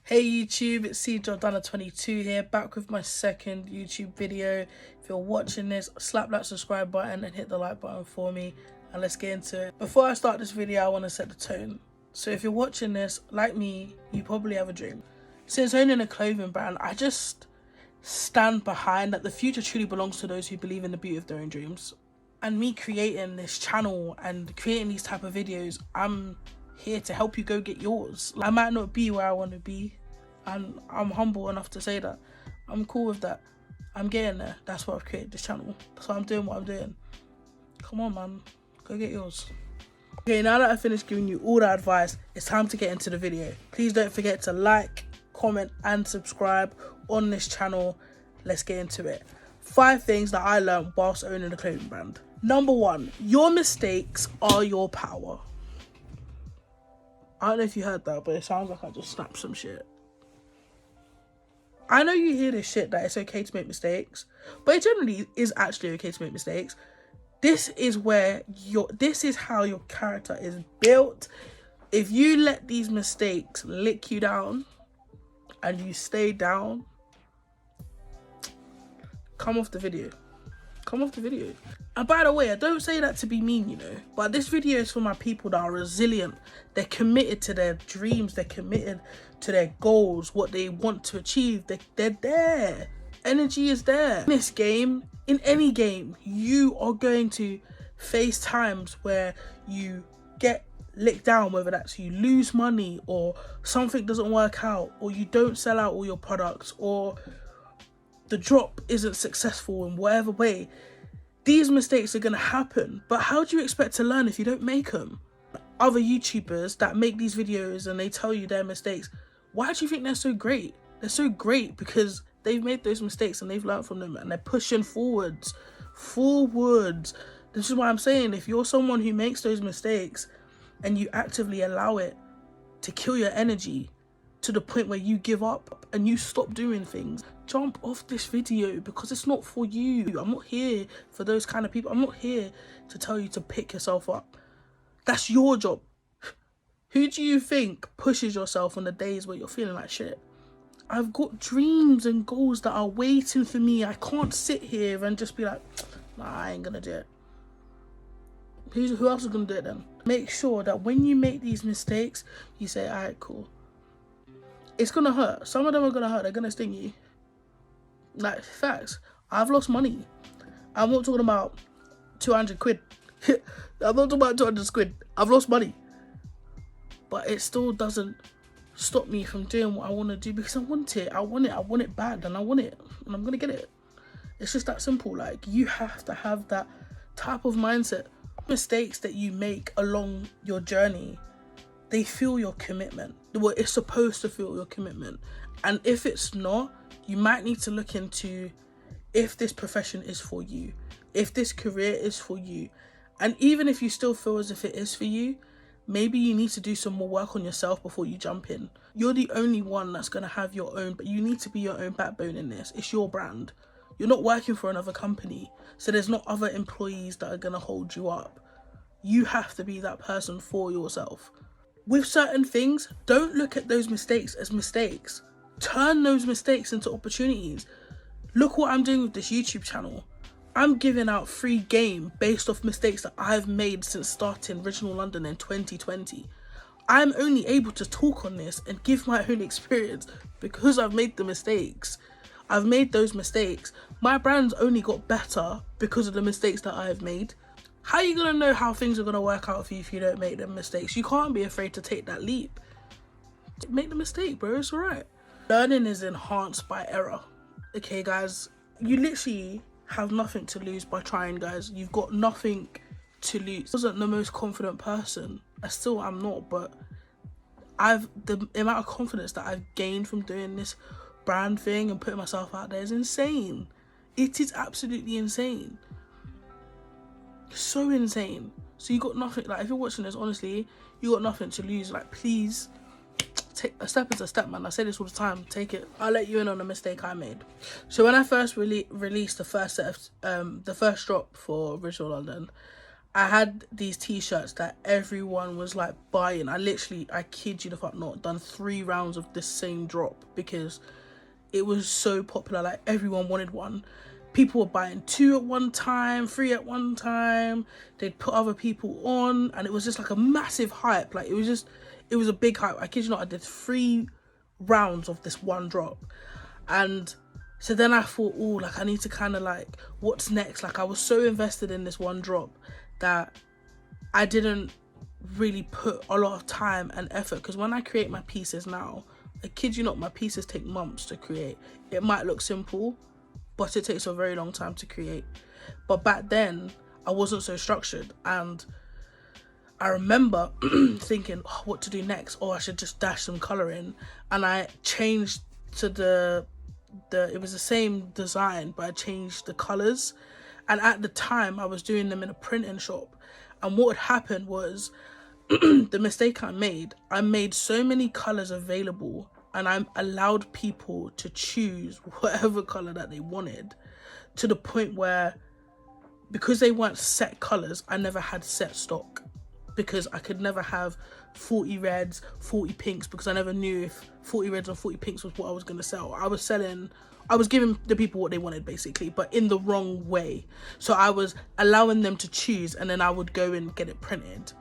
Hey YouTube, it's C Jordana22 here, back with my second YouTube video. If you're watching this, slap that subscribe button and hit the like button for me, and let's get into it. Before I start this video, I want to set the tone. So if you're watching this, like me, you probably have a dream. Since owning a clothing brand, I just stand behind that the future truly belongs to those who believe in the beauty of their own dreams. And me creating this channel and creating these type of videos, I'm here to help you go get yours. I might not be where I want to be, and I'm humble enough to say that. I'm cool with that. I'm getting there. That's why I've created this channel. That's why I'm doing what I'm doing. Come on, man. Go get yours. Okay, now that I've finished giving you all the advice, it's time to get into the video. Please don't forget to like, comment, and subscribe on this channel. Let's get into it. 5 things that I learned whilst owning a clothing brand. Number 1, your mistakes are your power. I don't know if you heard that, but it sounds like I just snapped some shit. I know you hear this shit that it's okay to make mistakes, but it generally is actually okay to make mistakes. This is how your character is built. If you let these mistakes lick you down and you stay down, come off the video. Come off the video. And by the way, I don't say that to be mean, you know, but this video is for my people that are resilient. They're committed to their dreams. They're committed to their goals, what they want to achieve. They're there. Energy is there. In this game, in any game, you are going to face times where you get licked down, whether that's you lose money or something doesn't work out or you don't sell out all your products or the drop isn't successful in whatever way. These mistakes are going to happen, but how do you expect to learn if you don't make them? Other YouTubers that make these videos and they tell you their mistakes, why do you think they're so great? They're so great because they've made those mistakes and they've learned from them and they're pushing forwards. This is why I'm saying, if you're someone who makes those mistakes and you actively allow it to kill your energy to the point where you give up and you stop doing things, jump off this video because it's not for you. I'm not here for those kind of people. I'm not here to tell you to pick yourself up. That's your job. Who do you think pushes yourself on the days where you're feeling like shit? I've got dreams and goals that are waiting for me. I can't sit here and just be like, nah, I ain't gonna do it. Who else is gonna do it then? Make sure that when you make these mistakes, you say, all right, cool. It's gonna hurt. Some of them are gonna hurt. They're gonna sting you. Like, facts. I've lost money. I'm not talking about 200 quid. I'm not talking about 200 quid. I've lost money. But it still doesn't stop me from doing what I want to do because I want it. I want it bad, and I want it. And I'm gonna get it. It's just that simple. Like, you have to have that type of mindset. Mistakes that you make along your journey, they feel your commitment. Well, it's supposed to feel your commitment. And if it's not, you might need to look into if this profession is for you, if this career is for you. And even if you still feel as if it is for you, maybe you need to do some more work on yourself before you jump in. You're the only one that's going to have your own, but you need to be your own backbone in this. It's your brand. You're not working for another company, so there's not other employees that are going to hold you up. You have to be that person for yourself. With certain things, don't look at those mistakes as mistakes. Turn those mistakes into opportunities. Look what I'm doing with this YouTube channel. I'm giving out free game based off mistakes that I've made since starting Original London in 2020. I'm only able to talk on this and give my own experience because I've made the mistakes. I've made those mistakes. My brand's only got better because of the mistakes that I've made. How are you going to know how things are going to work out for you if you don't make them mistakes? You can't be afraid to take that leap. Make the mistake, bro. It's alright. Learning is enhanced by error. Okay, guys? You literally have nothing to lose by trying, guys. You've got nothing to lose. I wasn't the most confident person. I still am not, but the amount of confidence that I've gained from doing this brand thing and putting myself out there is insane. It is absolutely insane. So insane. So you got nothing, like, if you're watching this, honestly, you got nothing to lose. Like, please, take a step is a step, man. I say this all the time. Take it. I'll let you in on a mistake I made. So when I first released the first set of the first drop for Original London, I had these t-shirts that everyone was like buying. I kid you the fuck not, done 3 rounds of this same drop because it was so popular. Like everyone wanted one. People were buying 2 at one time, 3 at one time. They'd put other people on, and it was just like a massive hype. Like it was a big hype. I kid you not, I did 3 rounds of this one drop. And so then I thought, oh, like I need to kind of like, what's next? Like I was so invested in this one drop that I didn't really put a lot of time and effort, because when I create my pieces now, I kid you not, my pieces take months to create. It might look simple, but it takes a very long time to create. But back then I wasn't so structured, and I remember thinking, oh, what to do next? Oh, I should just dash some color in. And I changed to it was the same design, but I changed the colors. And at the time I was doing them in a printing shop, and what had happened was the mistake I made so many colors available, and I allowed people to choose whatever color that they wanted, to the point where, because they weren't set colors, I never had set stock, because I could never have 40 reds, 40 pinks, because I never knew if 40 reds or 40 pinks was what I was going to sell. I was giving the people what they wanted basically, but in the wrong way. So I was allowing them to choose, and then I would go and get it printed.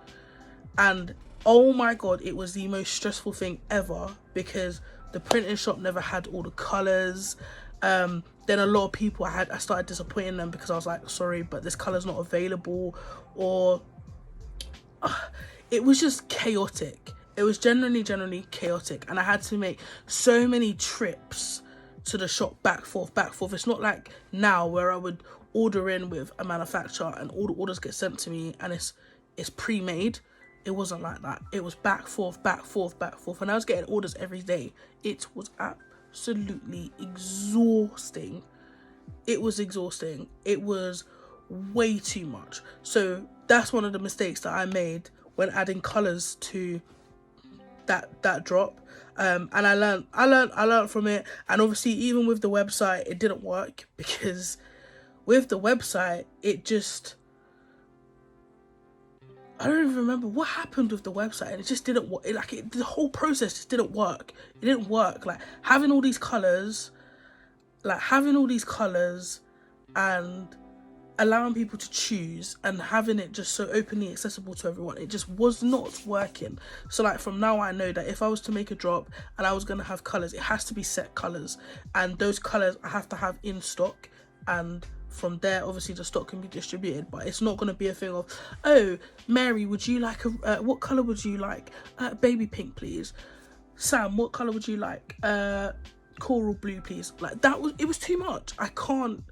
And oh my god, it was the most stressful thing ever, because the printing shop never had all the colors. Then a lot of people, I started disappointing them, because I was like, sorry, but this color's not available, or it was just chaotic. It was generally chaotic, and I had to make so many trips to the shop, back forth. It's not like now where I would order in with a manufacturer and all the orders get sent to me and it's pre-made. It wasn't like that. It was back forth, and I was getting orders every day. It was absolutely exhausting. It was exhausting. It was way too much. So that's one of the mistakes that I made when adding colors to that drop. And I learned from it. And obviously, even with the website, it didn't work, because with the website, it just, I don't even remember what happened with the website, and it just didn't work. The whole process just didn't work. It didn't work. Like having all these colors, and allowing people to choose, and having it just so openly accessible to everyone, it just was not working. So like from now, I know that if I was to make a drop and I was going to have colors, it has to be set colors, and those colors I have to have in stock, and from there obviously the stock can be distributed. But it's not going to be a thing of, oh, Mary, would you like what color would you like? Baby pink, please. Sam, what color would you like? Coral blue, please. Like it was too much. I can't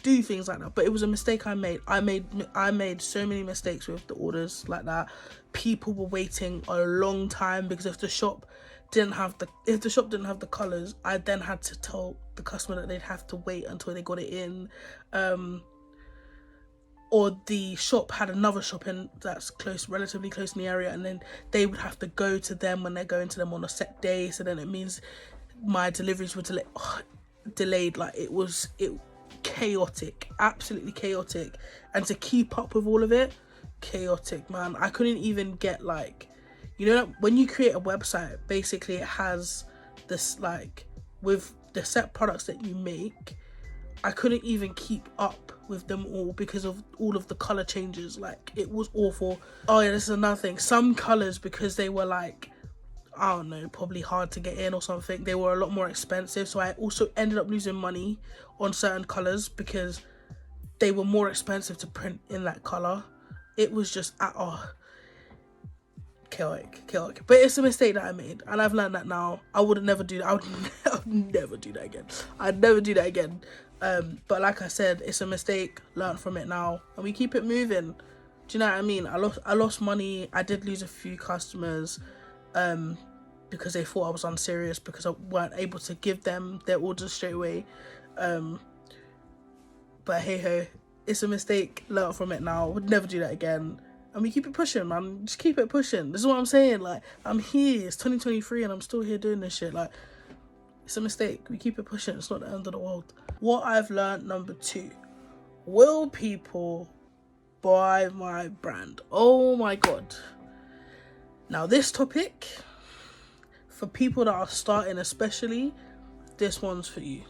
do things like that. But it was a mistake I made. I made so many mistakes with the orders like that. People were waiting a long time, because if the shop didn't have the colors, I then had to tell the customer that they'd have to wait until they got it in. Or the shop had another shop in that's relatively close in the area, and then they would have to go to them when they're going to them on a set day. So then it means my deliveries were delayed. Like it chaotic, absolutely chaotic. And to keep up with all of it, chaotic, man. I couldn't even get when you create a website, basically it has this, like, with the set products that you make, I couldn't even keep up with them all because of all of the color changes. Like it was awful. Oh yeah, this is another thing. Some colors, because they were like, I don't know, probably hard to get in or something, they were a lot more expensive. So I also ended up losing money on certain colors because they were more expensive to print in that color. It was just chaotic. But it's a mistake that I made, and I've learned that now. I would never do that. I would never do that again. I'd never do that again. But like I said, it's a mistake. Learn from it now, and we keep it moving. Do you know what I mean? I lost money. I did lose a few customers because they thought I was unserious because I weren't able to give them their orders straight away. But hey ho, it's a mistake. Learn from it now. Would never do that again. And we keep it pushing, man. Just keep it pushing. This is what I'm saying. Like, I'm here. It's 2023 and I'm still here doing this shit. Like, it's a mistake. We keep it pushing. It's not the end of the world. What I've learned, number 2. Will people buy my brand. Oh my god. Now this topic, for people that are starting especially, this one's for you.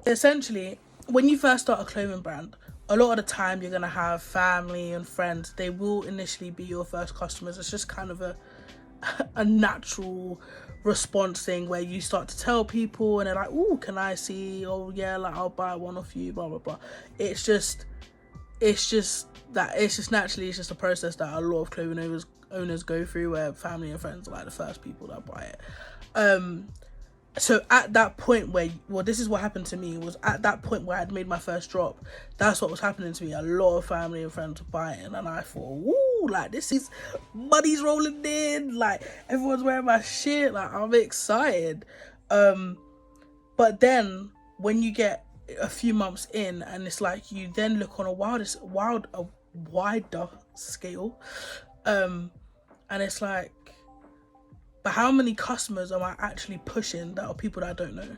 Essentially, when you first start a clothing brand, a lot of the time you're going to have family and friends. They will initially be your first customers. It's just kind of a natural response thing where you start to tell people and they're like, oh, can I see? Oh yeah, like I'll buy one off you, blah blah blah. It's just naturally, it's just a process that a lot of clothing owners go through, where family and friends are like the first people that buy it. So at that point this is what happened to me, was at that point where I'd made my first drop, that's what was happening to me. A lot of family and friends were buying, and I thought, woo, like this is, money's rolling in, like everyone's wearing my shit, like I'm excited. But then when you get a few months in, and it's like you then look on a wider scale, and it's like, but how many customers am I actually pushing that are people that I don't know?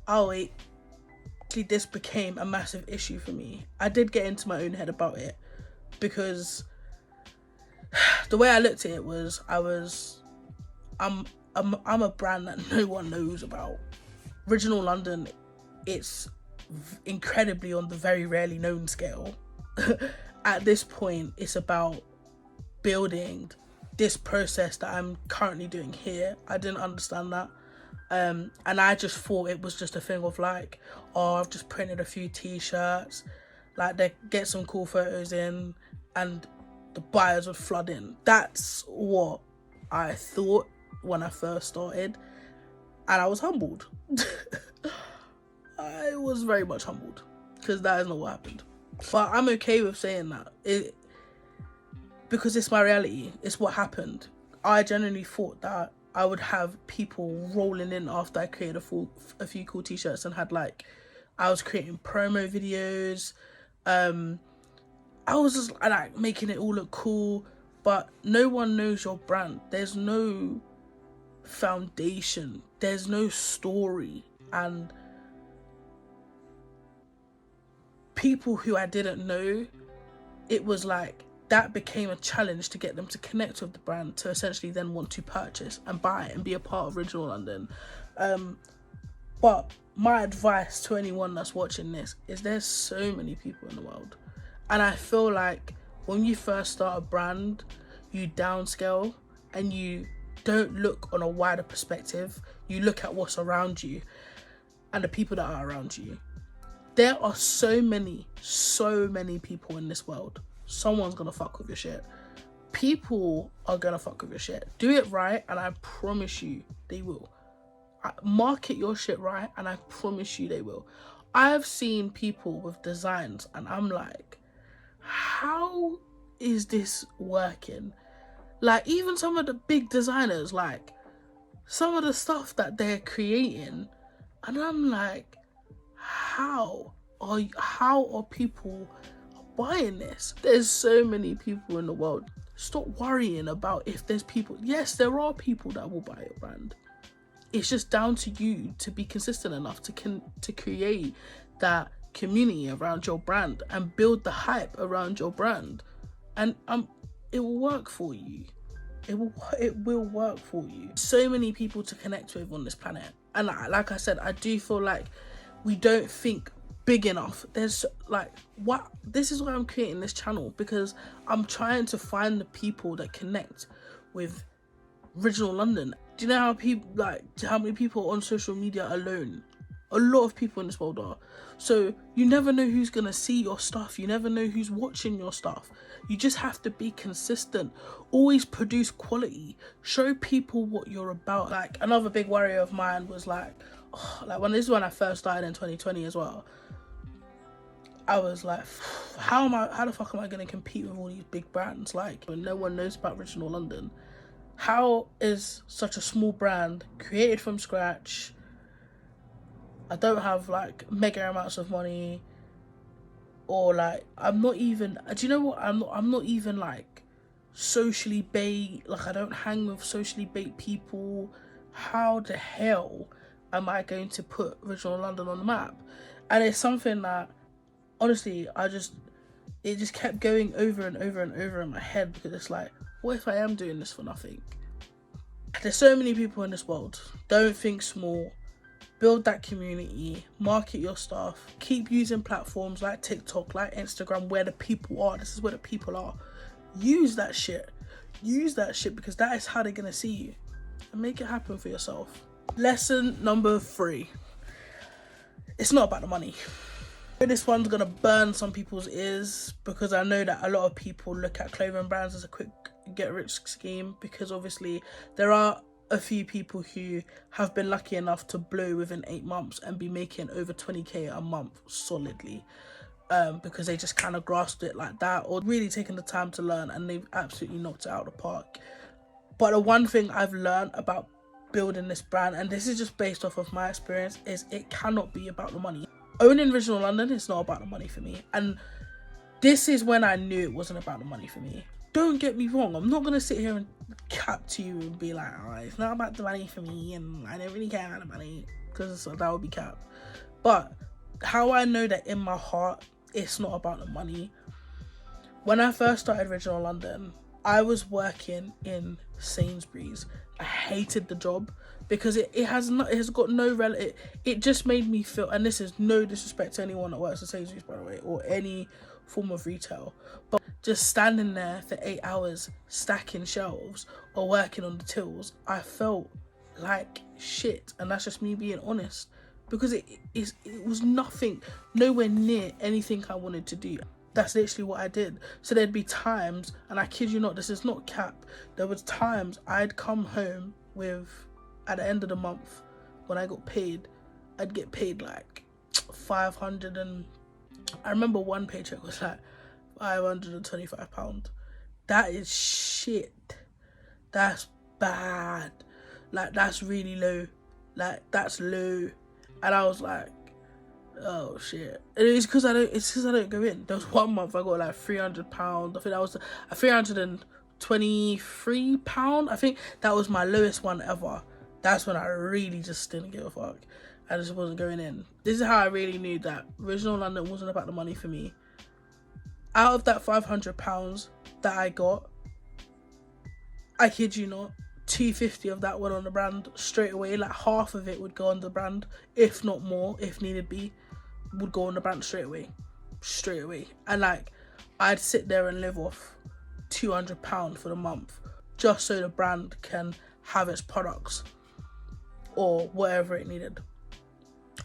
Actually, this became a massive issue for me. I did get into my own head about it, because the way I looked at it was, I'm a brand that no one knows about. Original London, it's incredibly on the very rarely known scale. At this point, it's about building this process that I'm currently doing here. I didn't understand that. And I just thought it was just a thing of like, oh, I've just printed a few t-shirts, like they get some cool photos in and the buyers would flood in. That's what I thought when I first started, and I was humbled. I was very much humbled, because that is not what happened. But I'm okay with saying that, because it's my reality. It's what happened. I genuinely thought that I would have people rolling in after I created a few cool t-shirts, and had like, I was creating promo videos. I was just like making it all look cool, but no one knows your brand. There's no foundation. There's no story. And people who I didn't know, it was like, that became a challenge to get them to connect with the brand, to essentially then want to purchase and buy and be a part of Original London. But my advice to anyone that's watching this is, there's so many people in the world, and I feel like when you first start a brand, you downscale and you don't look on a wider perspective. You look at what's around you and the people that are around you. There are so many people in this world. Someone's gonna fuck with your shit. People are gonna fuck with your shit. Do it right, and I promise you they will. Market your shit right, and I promise you they will. I have seen people with designs, and I'm like, how is this working? Like, even some of the big designers, like some of the stuff that they're creating, and I'm like, how are people buying this? There's so many people in the world. Stop worrying about if there's people. Yes, there are people that will buy your brand. It's just down to you to be consistent enough to create that community around your brand and build the hype around your brand, and it will work for you. It will work for you. So many people to connect with on this planet, and like I said, I do feel like we don't think big enough. There's like, what, this is why I'm creating this channel, because I'm trying to find the people that connect with Original London. Do you know how many people on social media alone? A lot of people in this world are. So you never know who's gonna see your stuff. You never know who's watching your stuff. You just have to be consistent. Always produce quality. Show people what you're about. Like, another big worry of mine was like this is when I first started in 2020 as well. I was like, how the fuck am I gonna compete with all these big brands? Like, when no one knows about Original London. How is such a small brand created from scratch? I don't have like mega amounts of money, or like, I'm not even, do you know what, I'm not even like socially bait. Like, I don't hang with socially bait people. How the hell am I going to put Original London on the map? And it's something that, honestly, it just kept going over and over and over in my head, because it's like, what if I am doing this for nothing? There's so many people in this world. Don't think small. Build that community, market your stuff, keep using platforms like TikTok, like Instagram, where the people are. This is where the people are. Use that shit. Use that shit, because that is how they're gonna see you. And make it happen for yourself. Lesson number 3. It's not about the money. This one's gonna burn some people's ears, because I know that a lot of people look at clothing brands as a quick get-rich scheme, because obviously there are a few people who have been lucky enough to blow within 8 months and be making over 20k a month solidly, because they just kind of grasped it like that, or really taken the time to learn, and they've absolutely knocked it out of the park. But the one thing I've learned about building this brand, and this is just based off of my experience, is it cannot be about the money. Owning Original London is not about the money for me, and this is when I knew it wasn't about the money for me. Don't get me wrong, I'm not going to sit here and cap to you and be like, oh, it's not about the money for me, and I don't really care about the money, because that would be cap. But how I know that in my heart it's not about the money, when I first started Original London, I was working in Sainsbury's. I hated the job, because it has got no relative. It just made me feel, and this is no disrespect to anyone that works at Sainsbury's, by the way, or any form of retail, but just standing there for 8 hours stacking shelves or working on the tills, I felt like shit. And that's just me being honest, because it was nothing, nowhere near anything I wanted to do. That's literally what I did. So there'd be times, and I kid you not, this is not cap, there was times I'd come home with, at the end of the month, when I got paid, I'd get paid like 500, and I remember one paycheck was like £525. That is shit. That's bad. Like, that's really low. Like, that's low. And I was like, oh shit. And it's because I don't go in. There was one month I got like £300. I think that was a £323. I think that was my lowest one ever. That's when I really just didn't give a fuck. I just wasn't going in. This is how I really knew that Original London wasn't about the money for me. Out of that £500 that I got, I kid you not, 250 of that went on the brand straight away. Like, half of it would go on the brand, if not more, if needed be, would go on the brand straight away. And like, I'd sit there and live off £200 for the month, just so the brand can have its products or whatever it needed.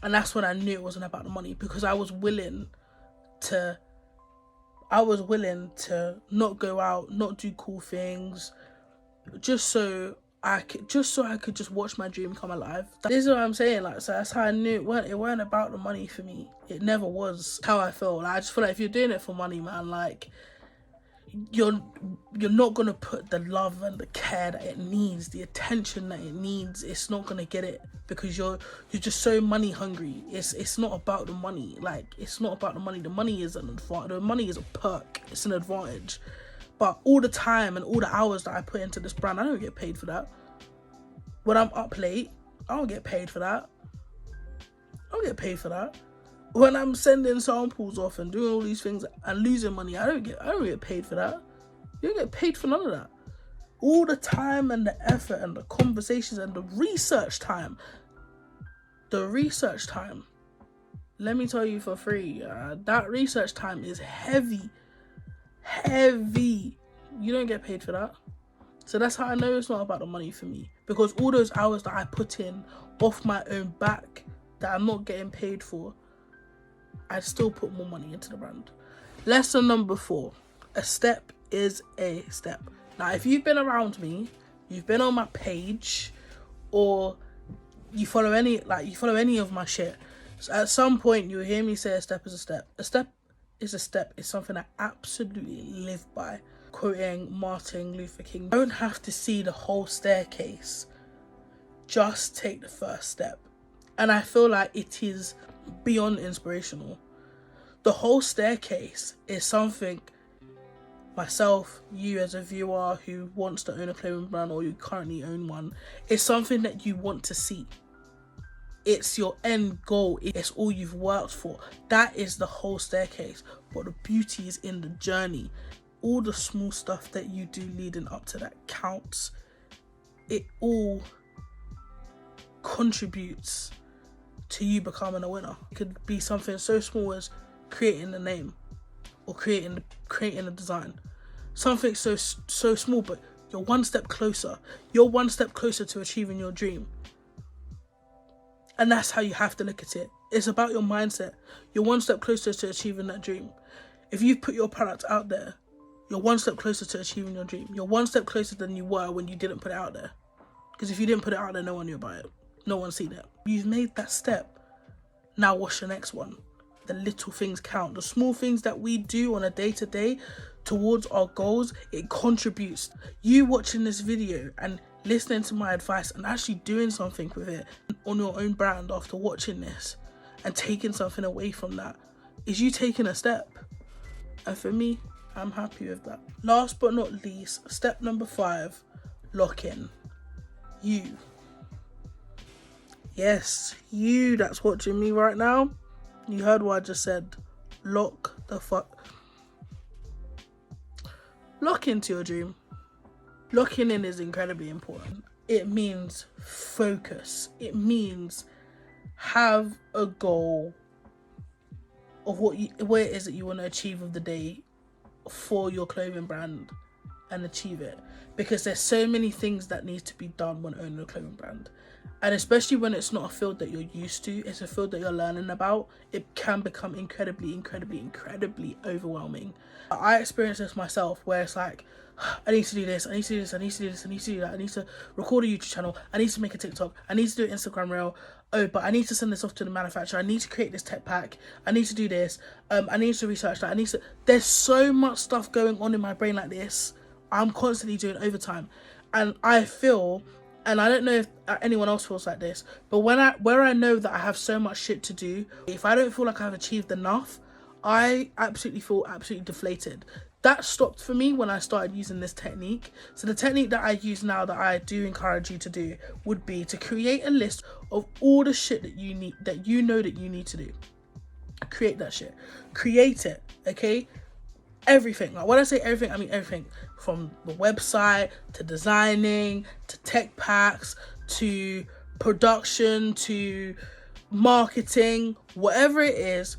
And that's when I knew it wasn't about the money, because I was willing to not go out, not do cool things, just so I could just watch my dream come alive. This is what I'm saying. Like, so that's how I knew it weren't about the money for me. It never was. How I felt. Like, I just feel like if you're doing it for money, man, like, you're not gonna put the love and the care that it needs, the attention that it needs. It's not gonna get it, because you're just so money hungry. It's not about the money. Like, it's not about the money. The money is an advantage. The money is a perk. It's an advantage. But all the time and all the hours that I put into this brand, I don't get paid for that. When I'm up late, I don't get paid for that. When I'm sending samples off and doing all these things and losing money, I don't get paid for that. You don't get paid for none of that. All the time and the effort and the conversations and the research time. Let me tell you for free, that research time is heavy. You don't get paid for that. So that's how I know it's not about the money for me, because all those hours that I put in off my own back that I'm not getting paid for, I'd still put more money into the brand. Lesson number 4, a step is a step. Now, if you've been around me, you've been on my page, or you follow any of my shit, so at some point you'll hear me say a step is a step. A step is a step. It's something I absolutely live by. Quoting Martin Luther King, you don't have to see the whole staircase, just take the first step. And I feel like it is beyond inspirational. The whole staircase is something myself, you as a viewer who wants to own a clothing brand, or you currently own one, is something that you want to see. It's your end goal. It's all you've worked for. That is the whole staircase. But the beauty is in the journey. All the small stuff that you do leading up to that counts. It all contributes to you becoming a winner. It could be something so small as creating the name or creating a design. Something so small, but you're one step closer. You're one step closer to achieving your dream. And that's how you have to look at it. It's about your mindset. You're one step closer to achieving that dream. If you put your product out there, you're one step closer to achieving your dream. You're one step closer than you were when you didn't put it out there. Because if you didn't put it out there, no one knew about it. No one seen it. You've made that step. Now what's your next one? The little things count. The small things that we do on a day-to-day towards our goals, it contributes. You watching this video and listening to my advice and actually doing something with it on your own brand after watching this and taking something away from that is you taking a step. And for me, I'm happy with that. Last but not least, step number 5, lock in. You. Yes, you that's watching me right now. You heard what I just said. Lock into your dream. Locking in is incredibly important. It means focus. It means have a goal of what it is that you want to achieve of the day for your clothing brand and achieve it. Because there's so many things that need to be done when owning a clothing brand. And especially when it's not a field that you're used to, it's a field that you're learning about, it can become incredibly overwhelming. I experienced this myself where it's like, I need to do this, I need to do this, I need to do this, I need to do that, I need to record a YouTube channel, I need to make a TikTok, I need to do an Instagram reel, oh, but I need to send this off to the manufacturer, I need to create this tech pack, I need to do this, I need to research that, there's so much stuff going on in my brain like this. I'm constantly doing overtime, and I feel, and I don't know if anyone else feels like this, but where I know that I have so much shit to do, if I don't feel like I've achieved enough, I feel absolutely deflated. That stopped for me when I started using this technique. So the technique that I use now, that I do encourage you to do, would be to create a list of all the shit that you need, that you know that you need to do. Create that shit. Create it, okay? Everything. Like when I say everything, I mean everything, from the website to designing to tech packs to production to marketing, whatever it is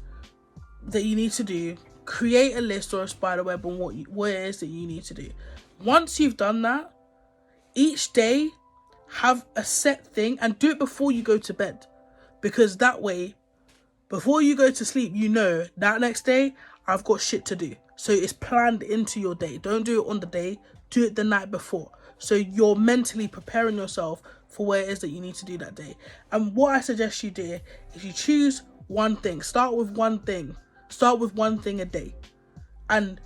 that you need to do. Create a list or a spider web on what it is that you need to do. Once you've done that, each day have a set thing and do it before you go to bed, because that way, before you go to sleep, you know that next day I've got shit to do. So it's planned into your day. Don't do it on the day, do it the night before. So you're mentally preparing yourself for what it is that you need to do that day. And what I suggest you do is you choose one thing. Start with one thing. Start with one thing a day. And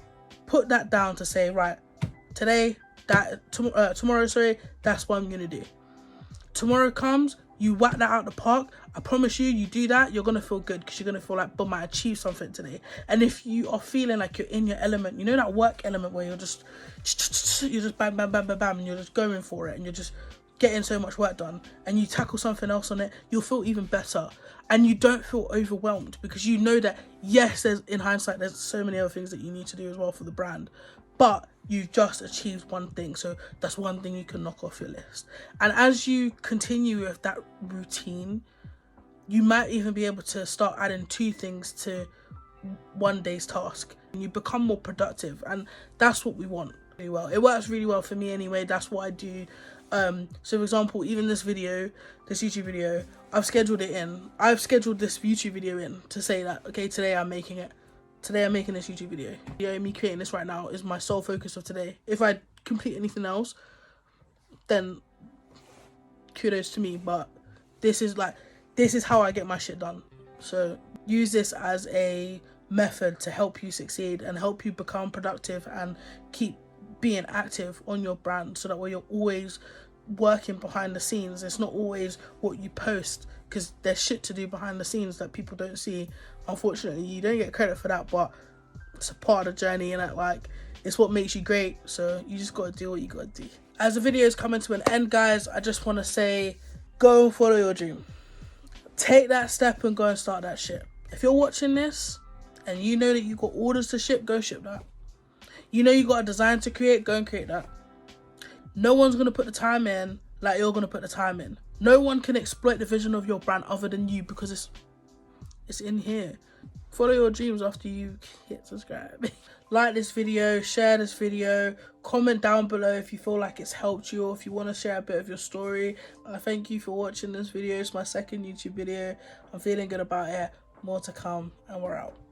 put that down to say, right, today, tomorrow, that's what I'm going to do. Tomorrow comes, you whack that out the park. I promise you do that, you're going to feel good, because you're going to feel like, boom, I achieved something today. And if you are feeling like you're in your element, you know that work element where you're just bam, bam, bam, bam, bam, and you're just going for it, and you're just getting so much work done, and you tackle something else on it, you'll feel even better. And you don't feel overwhelmed, because you know that, yes, in hindsight, there's so many other things that you need to do as well for the brand, but you've just achieved one thing. So that's one thing you can knock off your list. And as you continue with that routine, you might even be able to start adding 2 things to one day's task, and you become more productive. And that's what we want really well. It works really well for me anyway. That's what I do. So for example, even this YouTube video, I've scheduled it in. I've scheduled this YouTube video in to say that, okay, today I'm making this YouTube video. Me creating this right now is my sole focus of today. If I complete anything else, then kudos to me, but this is how I get my shit done. So use this as a method to help you succeed and help you become productive and keep being active on your brand, so that way you're always working behind the scenes. It's not always what you post, because there's shit to do behind the scenes that people don't see. Unfortunately, you don't get credit for that, but it's a part of the journey, and it's what makes you great. So you just gotta do what you gotta do. As the video is coming to an end, guys, I just want to say, go and follow your dream. take that step and go and start that shit. If you're watching this and you know that you got orders to ship, go ship that. You know you got a design to create, go and create that. No one's going to put the time in like you're going to put the time in. No one can exploit the vision of your brand other than you, because it's in here. Follow your dreams after you hit subscribe. Like this video, share this video, comment down below if you feel like it's helped you, or if you want to share a bit of your story. Thank you for watching this video. It's my second YouTube video. I'm feeling good about it. More to come, and we're out.